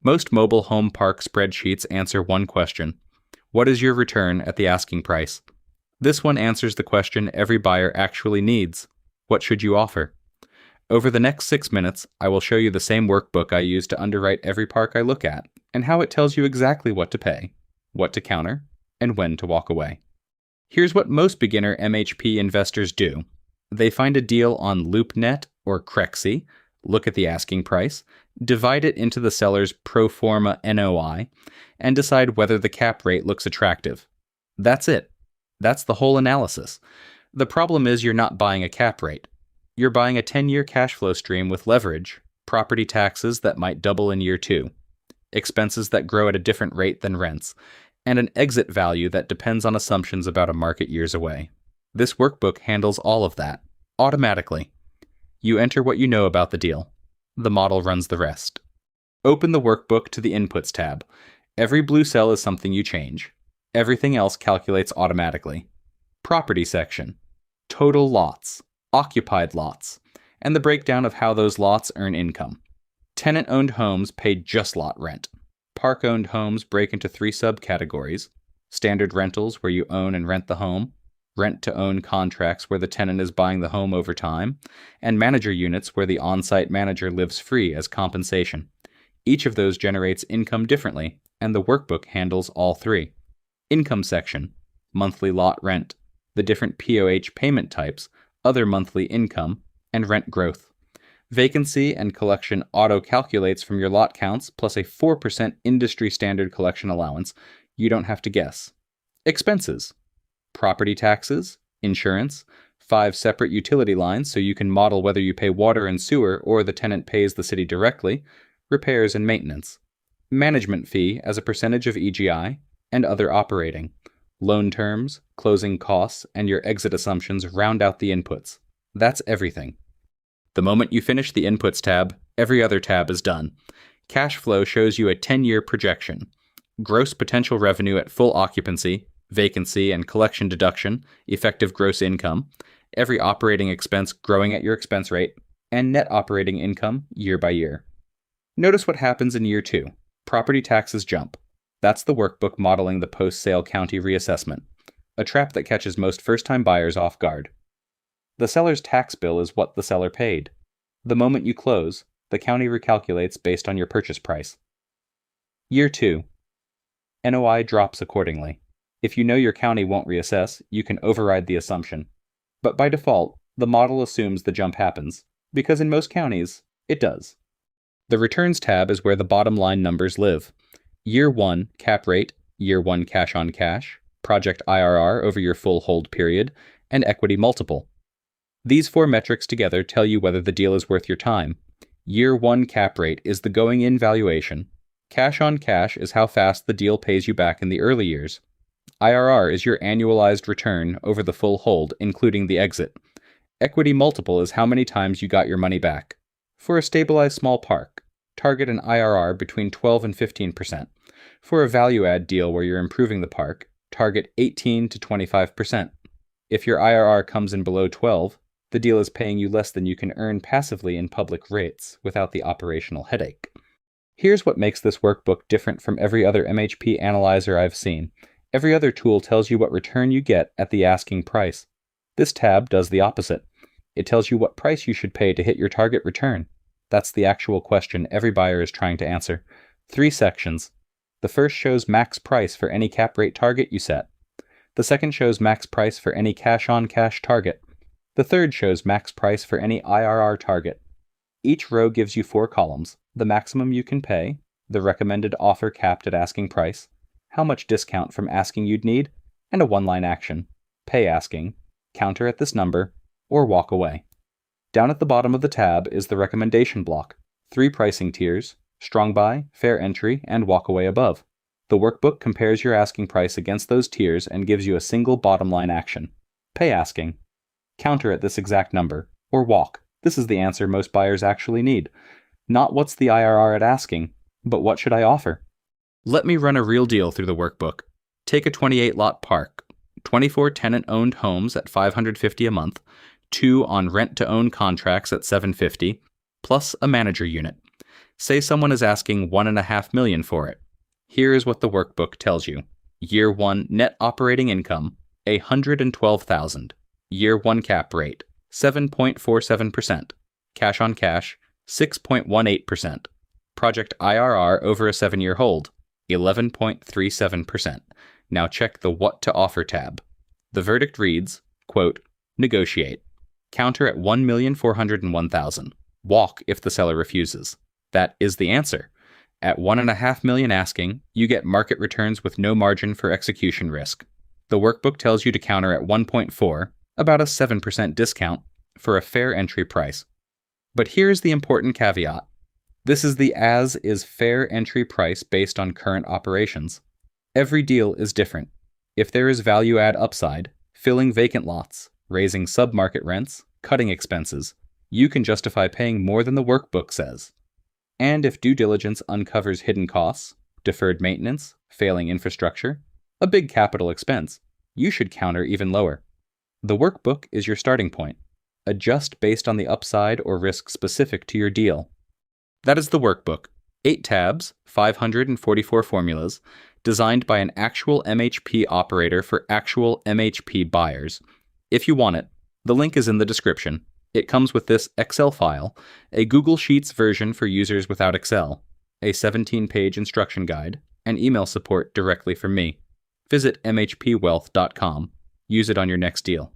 Most mobile home park spreadsheets answer one question: what is your return at the asking price? This one answers the question every buyer actually needs: what should you offer? Over the next 6 minutes, I will show you the same workbook I use to underwrite every park I look at, and how it tells you exactly what to pay, what to counter, and when to walk away. Here's what most beginner MHP investors do. They find a deal on LoopNet or Crexi, look at the asking price, divide it into the seller's pro forma NOI, and decide whether the cap rate looks attractive. That's it. That's the whole analysis. The problem is you're not buying a cap rate. You're buying a 10-year cash flow stream with leverage, property taxes that might double in year 2, expenses that grow at a different rate than rents, and an exit value that depends on assumptions about a market years away. This workbook handles all of that, automatically. You enter what you know about the deal. The model runs the rest. Open the workbook to the Inputs tab. Every blue cell is something you change. Everything else calculates automatically. Property section. Total lots. Occupied lots. And the breakdown of how those lots earn income. Tenant-owned homes pay just lot rent. Park-owned homes break into 3 subcategories: standard rentals, where you own and rent the home; rent-to-own contracts, where the tenant is buying the home over time; and manager units, where the on-site manager lives free as compensation. Each of those generates income differently, and the workbook handles all 3. Income section, monthly lot rent, the different POH payment types, other monthly income, and rent growth. Vacancy and collection auto-calculates from your lot counts plus a 4% industry standard collection allowance. You don't have to guess. Expenses. Property taxes, insurance, 5 separate utility lines so you can model whether you pay water and sewer or the tenant pays the city directly, repairs and maintenance. Management fee as a percentage of EGI, and other operating. Loan terms, closing costs, and your exit assumptions round out the inputs. That's everything. The moment you finish the Inputs tab, every other tab is done. Cash flow shows you a 10-year projection. Gross potential revenue at full occupancy, vacancy and collection deduction, effective gross income, every operating expense growing at your expense rate, and net operating income year by year. Notice what happens in year 2. Property taxes jump. That's the workbook modeling the post-sale county reassessment, a trap that catches most first-time buyers off guard. The seller's tax bill is what the seller paid. The moment you close, the county recalculates based on your purchase price. Year 2. NOI drops accordingly. If you know your county won't reassess, you can override the assumption. But by default, the model assumes the jump happens, because in most counties, it does. The Returns tab is where the bottom line numbers live. Year 1 cap rate, year 1 cash on cash, project IRR over your full hold period, and equity multiple. These 4 metrics together tell you whether the deal is worth your time. Year 1 cap rate is the going-in valuation. Cash on cash is how fast the deal pays you back in the early years. IRR is your annualized return over the full hold, including the exit. Equity multiple is how many times you got your money back. For a stabilized small park, target an IRR between 12 and 15%. For a value-add deal where you're improving the park, target 18 to 25%. If your IRR comes in below 12, the deal is paying you less than you can earn passively in public rates without the operational headache. Here's what makes this workbook different from every other MHP analyzer I've seen. Every other tool tells you what return you get at the asking price. This tab does the opposite. It tells you what price you should pay to hit your target return. That's the actual question every buyer is trying to answer. 3 sections. The first shows max price for any cap rate target you set. The second shows max price for any cash-on-cash target. The third shows max price for any IRR target. Each row gives you 4 columns: the maximum you can pay, the recommended offer capped at asking price, how much discount from asking you'd need, and a 1-line action: pay asking, counter at this number, or walk away. Down at the bottom of the tab is the recommendation block: 3 pricing tiers: strong buy, fair entry, and walk away above. The workbook compares your asking price against those tiers and gives you a single bottom line action: pay asking, counter at this exact number, or walk. This is the answer most buyers actually need. Not what's the IRR at asking, but what should I offer? Let me run a real deal through the workbook. Take a 28-lot park, 24 tenant-owned homes at $550 a month, 2 on rent-to-own contracts at $750, plus a manager unit. Say someone is asking $1.5 million for it. Here is what the workbook tells you. Year 1 net operating income, $112,000. Year 1 cap rate, 7.47%. Cash on cash, 6.18%. Project IRR over a 7-year hold, 11.37%. Now check the What to Offer tab. The verdict reads, quote, negotiate. Counter at $1,401,000. Walk if the seller refuses. That is the answer. At $1.5 million asking, you get market returns with no margin for execution risk. The workbook tells you to counter at 1.4, about a 7% discount, for a fair entry price. But here's the important caveat. This is the as-is fair entry price based on current operations. Every deal is different. If there is value add upside, filling vacant lots, raising sub-market rents, cutting expenses, you can justify paying more than the workbook says. And if due diligence uncovers hidden costs, deferred maintenance, failing infrastructure, a big capital expense, you should counter even lower. The workbook is your starting point. Adjust based on the upside or risk specific to your deal. That is the workbook. 8 tabs, 544 formulas, designed by an actual MHP operator for actual MHP buyers. If you want it, the link is in the description. It comes with this Excel file, a Google Sheets version for users without Excel, a 17-page instruction guide, and email support directly from me. Visit mhpwealth.com. Use it on your next deal.